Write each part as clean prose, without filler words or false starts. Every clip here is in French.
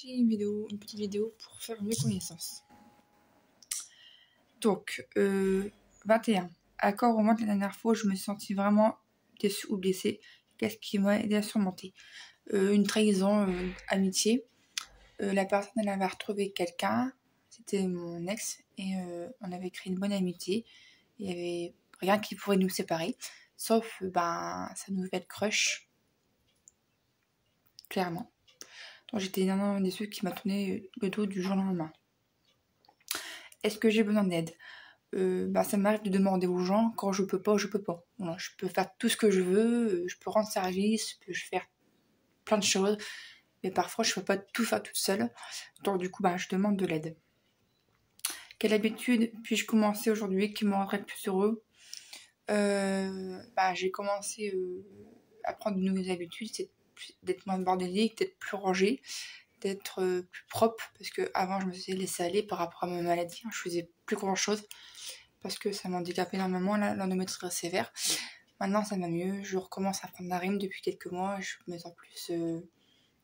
une petite vidéo pour faire mieux connaissance. Donc, 21. Accord au moment de la dernière fois, je me suis sentie vraiment déçue ou blessée. Qu'est-ce qui m'a aidé à surmonter? Une trahison, amitié. La personne, elle avait retrouvé quelqu'un, c'était mon ex, et on avait créé une bonne amitié. Il n'y avait rien qui pourrait nous séparer, sauf sa nouvelle crush, clairement. Donc j'étais énormément déçue qui m'a tourné le dos du jour au lendemain. Est-ce que j'ai besoin d'aide? Ça m'arrive de demander aux gens. Quand je peux pas, je peux pas. Voilà, je peux faire tout ce que je veux, je peux rendre service, je peux faire plein de choses, mais parfois je peux pas tout faire toute seule. Donc du coup, je demande de l'aide. Quelle habitude puis-je commencer aujourd'hui qui me rendrait le plus heureux? J'ai commencé à prendre de nouvelles habitudes, c'est d'être moins bordélique, d'être plus rangée, d'être plus propre, parce que avant je me suis laissée aller par rapport à ma maladie, je faisais plus grand chose parce que ça m'handicapait énormément, l'endométriose sévère. Maintenant ça va mieux, je recommence à prendre la rime depuis quelques mois, je me sens plus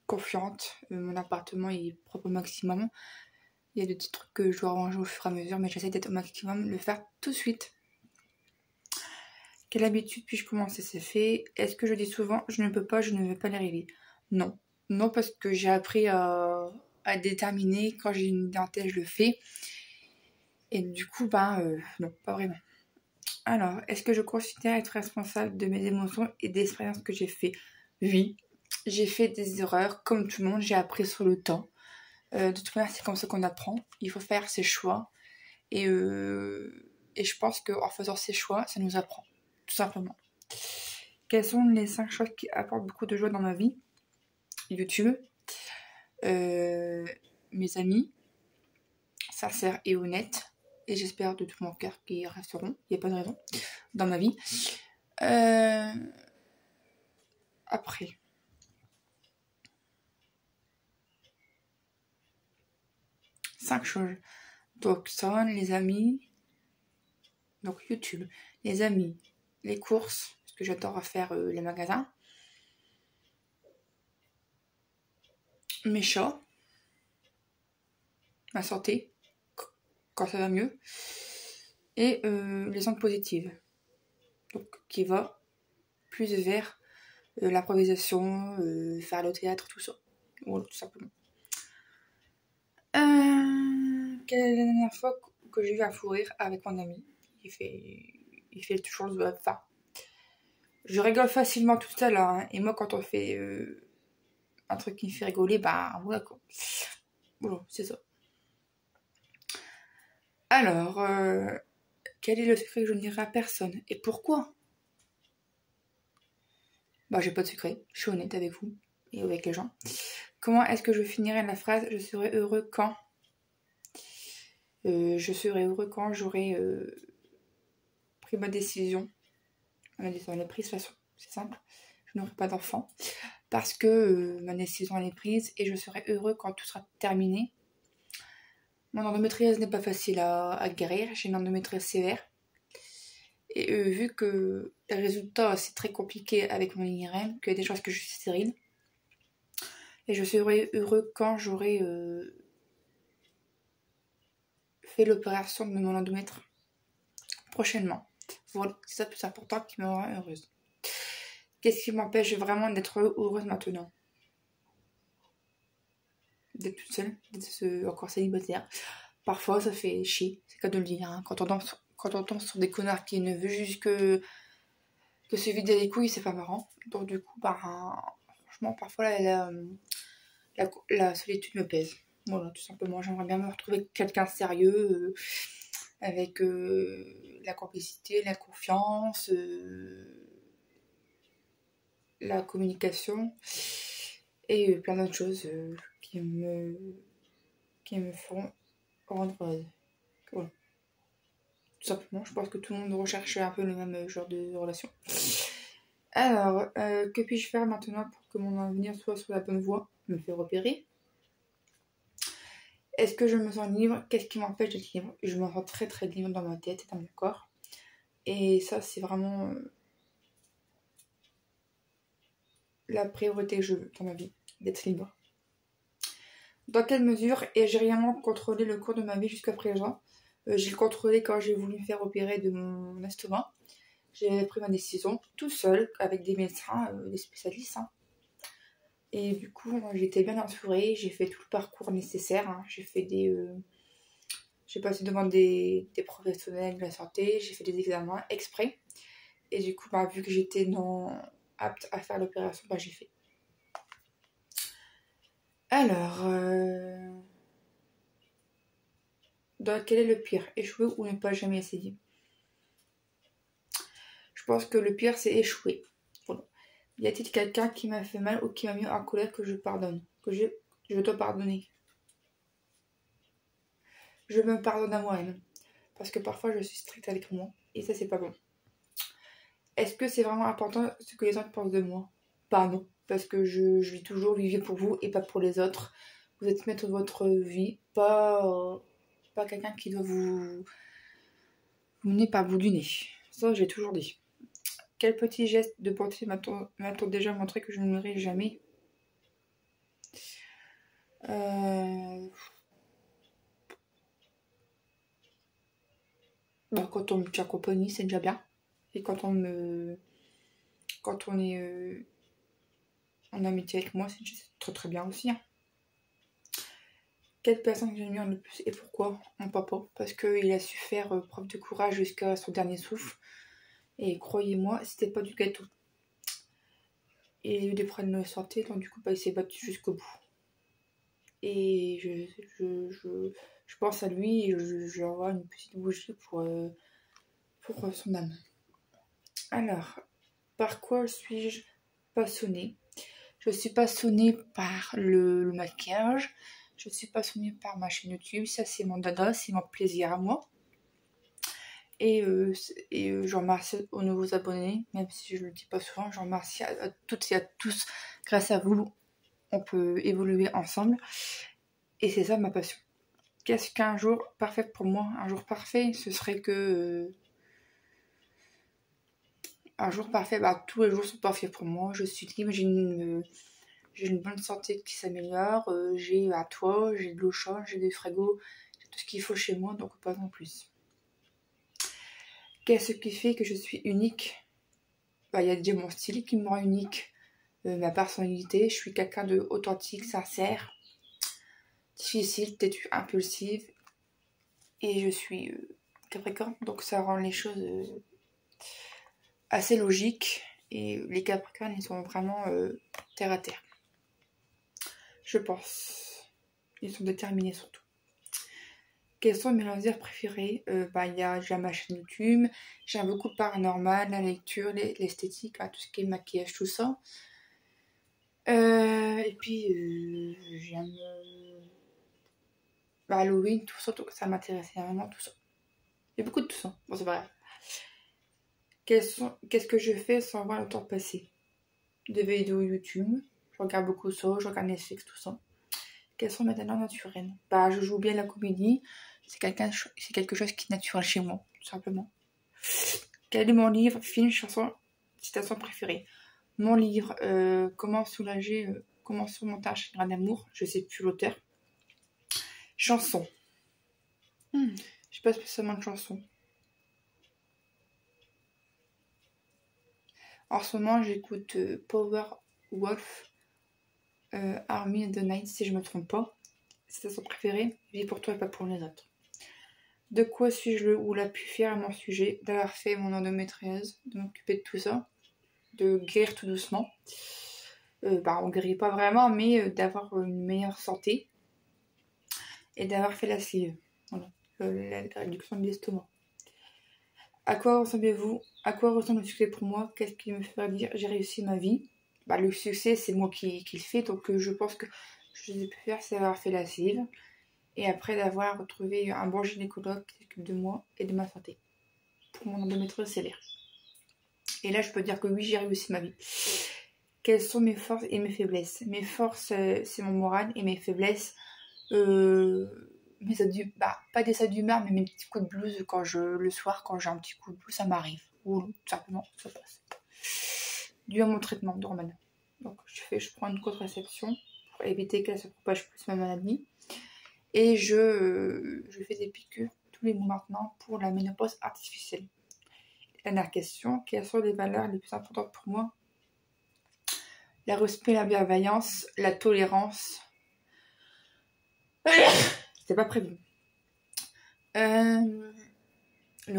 confiante, mon appartement est propre au maximum. Il y a des petits trucs que je dois ranger au fur et à mesure, mais j'essaie d'être au maximum, de le faire tout de suite. Quelle habitude puis-je commencer? C'est fait. Est-ce que je dis souvent je ne peux pas, je ne vais pas y arriver? Non. Non, parce que j'ai appris à déterminer quand j'ai une idée en tête, je le fais. Et du coup, non, pas vraiment. Alors, est-ce que je considère être responsable de mes émotions et des expériences que j'ai fait? Oui. J'ai fait des erreurs, comme tout le monde, j'ai appris sur le temps. De toute manière, c'est comme ça qu'on apprend. Il faut faire ses choix. Et je pense qu'en faisant ses choix, ça nous apprend. Tout simplement. Quelles sont les 5 choses qui apportent beaucoup de joie dans ma vie? YouTube, mes amis, sincères et honnêtes, et j'espère de tout mon cœur qu'ils resteront, il n'y a pas de raison, dans ma vie. Après, cinq choses. Donc, ça, les amis, donc YouTube, les amis, les courses, parce que j'adore faire les magasins, mes chats, ma santé, quand ça va mieux, et les ondes positives, donc qui va plus vers l'improvisation, faire le théâtre, tout ça. Voilà, tout simplement. Quelle est la dernière fois que j'ai eu un fou rire avec mon ami? Il fait toujours le enfin. Je rigole facilement tout à l'heure, hein, et moi quand on fait un truc qui me fait rigoler, voilà quoi. Voilà, c'est ça. Alors, quel est le secret que je ne dirai à personne? Et pourquoi? J'ai pas de secret, je suis honnête avec vous et avec les gens. Comment est-ce que je finirai la phrase « Je serai heureux quand » je serai heureux quand j'aurai pris ma décision. Ma décision elle est prise de toute façon, c'est simple. Je n'aurai pas d'enfant parce que ma décision elle est prise et je serai heureux quand tout sera terminé. Mon endométriose n'est pas facile à guérir, j'ai une endométriose sévère. Et vu que les résultats c'est très compliqué avec mon IRM, qu'il y a des choses que je suis stérile, et je serai heureux quand j'aurai fait l'opération de mon endomètre prochainement. Voilà, c'est ça le plus important qui me rend heureuse. Qu'est-ce qui m'empêche vraiment d'être heureuse maintenant? D'être toute seule, d'être encore célibataire. Parfois ça fait chier, c'est cas de le dire, hein. Quand on tombe sur des connards qui ne veulent juste que se vider les couilles, c'est pas marrant. Donc du coup, franchement, parfois la solitude me pèse. Voilà, tout simplement. J'aimerais bien me retrouver avec quelqu'un de sérieux, avec la complicité, la confiance, la communication et plein d'autres choses qui me feront rendre heureuse. Voilà. Tout simplement, je pense que tout le monde recherche un peu le même genre de relation. Alors, que puis-je faire maintenant pour que mon avenir soit sur la bonne voie? Me faire repérer. Est-ce que je me sens libre? Qu'est-ce qui m'empêche d'être libre? Je me sens très très libre dans ma tête et dans mon corps. Et ça, c'est vraiment la priorité que je veux dans ma vie, d'être libre. Dans quelle mesure ai-je réellement contrôlé le cours de ma vie jusqu'à présent? J'ai contrôlé quand j'ai voulu me faire opérer de mon estomac. J'ai pris ma décision tout seul avec des médecins, des spécialistes. Hein. Et du coup, j'étais bien entourée. J'ai fait tout le parcours nécessaire. Hein. J'ai passé devant des professionnels de la santé. J'ai fait des examens exprès. Et du coup, vu que j'étais non apte à faire l'opération, j'ai fait. Alors, quel est le pire? Échouer ou ne pas jamais essayer? Je pense que le pire, c'est échouer. Voilà. Y a-t-il quelqu'un qui m'a fait mal ou qui m'a mis en colère que je pardonne? Je dois pardonner. Je me pardonne à moi-même. Parce que parfois, je suis stricte avec moi. Et ça, c'est pas bon. Est-ce que c'est vraiment important ce que les autres pensent de moi? Pas non. Parce que je vis toujours vivre pour vous et pas pour les autres. Vous êtes maître de votre vie. Pas quelqu'un qui doit vous mener par bout du nez. Ça, j'ai toujours dit. Quel petit geste de bonté m'a-t-on déjà montré que je n'aimerais jamais? Quand on me tient compagnie, c'est déjà bien. Et quand on est en amitié avec moi, c'est très très bien aussi. Hein. Quelle personne j'admire le plus et pourquoi? Mon papa. Parce qu'il a su faire preuve de courage jusqu'à son dernier souffle. Et croyez-moi, c'était pas du gâteau. Il a eu des problèmes de santé, donc du coup, il s'est battu jusqu'au bout. Et je pense à lui et je envoie une petite bougie pour son âme. Alors, par quoi suis-je passionnée? Je suis passionnée par le maquillage. Je suis passionnée par ma chaîne YouTube. Ça, c'est mon dada, c'est mon plaisir à moi. Et je remercie aux nouveaux abonnés, même si je ne le dis pas souvent. Je remercie à toutes et à tous. Grâce à vous, on peut évoluer ensemble. Et c'est ça ma passion. Qu'est-ce qu'un jour parfait pour moi? Un jour parfait, ce serait que... un jour parfait, tous les jours sont parfaits pour moi. Je suis libre, j'ai une bonne santé qui s'améliore. J'ai un toit, j'ai de l'eau chaude, j'ai des frigos, j'ai tout ce qu'il faut chez moi, donc pas en plus. Qu'est-ce qui fait que je suis unique? Il y a déjà mon style qui me rend unique. Ma personnalité, je suis quelqu'un de authentique, sincère, difficile, têtu, impulsive. Et je suis Capricorne, donc ça rend les choses assez logiques. Et les Capricornes, ils sont vraiment terre à terre. Je pense. Ils sont déterminés surtout. Quels sont mes loisirs préférés? Y a déjà ma chaîne YouTube. J'aime beaucoup le paranormal, la lecture, l'esthétique, tout ce qui est maquillage, tout ça. Et puis, j'aime Halloween, tout ça, ça m'intéresse énormément, tout ça. Il y a beaucoup de tout ça. Bon, c'est vrai. Qu'est-ce que je fais sans voir le temps passer? Des vidéos YouTube. Je regarde beaucoup ça, je regarde Netflix, tout ça. Quels sont mes talents naturels? Je joue bien la comédie. C'est quelque chose qui est naturel chez moi, tout simplement. Quel est mon livre, film, chanson, citation préférée? Mon livre, comment surmonter un chagrin d'amour? Je sais plus l'auteur. Chanson. Je sais pas spécialement de chanson. En ce moment, j'écoute Power Wolf, Army of the Night, si je me trompe pas. C'est son préféré. Vie pour toi et pas pour les autres. De quoi suis-je le ou la plus fière à mon sujet? D'avoir fait mon endométriose, de m'occuper de tout ça, de guérir tout doucement. On guérit pas vraiment, mais d'avoir une meilleure santé et d'avoir fait la sleeve. Voilà, la réduction de l'estomac. À quoi ressemblez-vous? À quoi ressemble le succès pour moi? Qu'est-ce qui me fait dire j'ai réussi ma vie? Le succès, c'est moi qui le fais, donc je pense que ce que j'ai pu faire, c'est avoir fait la sleeve. Et après d'avoir retrouvé un bon gynécologue qui s'occupe de moi et de ma santé. Pour mon endométriose sévère. Et là, je peux dire que oui, j'ai réussi ma vie. Quelles sont mes forces et mes faiblesses? Mes forces, c'est mon moral, et mes faiblesses, pas des sauts d'humeur, mais mes petits coups de blues le soir, quand j'ai un petit coup de blues, ça m'arrive. Ou tout simplement, ça passe. Dû à mon traitement d'hormones. Donc, je prends une contraception pour éviter qu'elle se propage plus ma maladie. Et je fais des piqûres tous les mois maintenant pour la ménopause artificielle. Dernière question, quelles sont les valeurs les plus importantes pour moi? Le respect, la bienveillance, la tolérance. C'était pas prévu. Le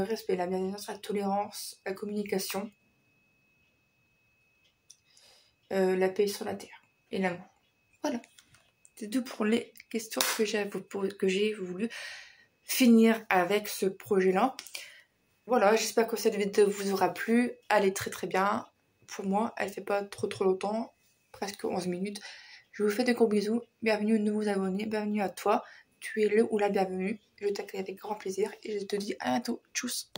respect, la bienveillance, la tolérance, la communication, la paix sur la terre et l'amour. Voilà. C'est tout pour les questions que j'ai voulu finir avec ce projet-là. Voilà, j'espère que cette vidéo vous aura plu. Elle est très très bien. Pour moi, elle fait pas trop longtemps, presque 11 minutes. Je vous fais de gros bisous. Bienvenue aux nouveaux abonnés. Bienvenue à toi. Tu es le ou la bienvenue. Je t'accueille avec grand plaisir et je te dis à bientôt. Tchuss.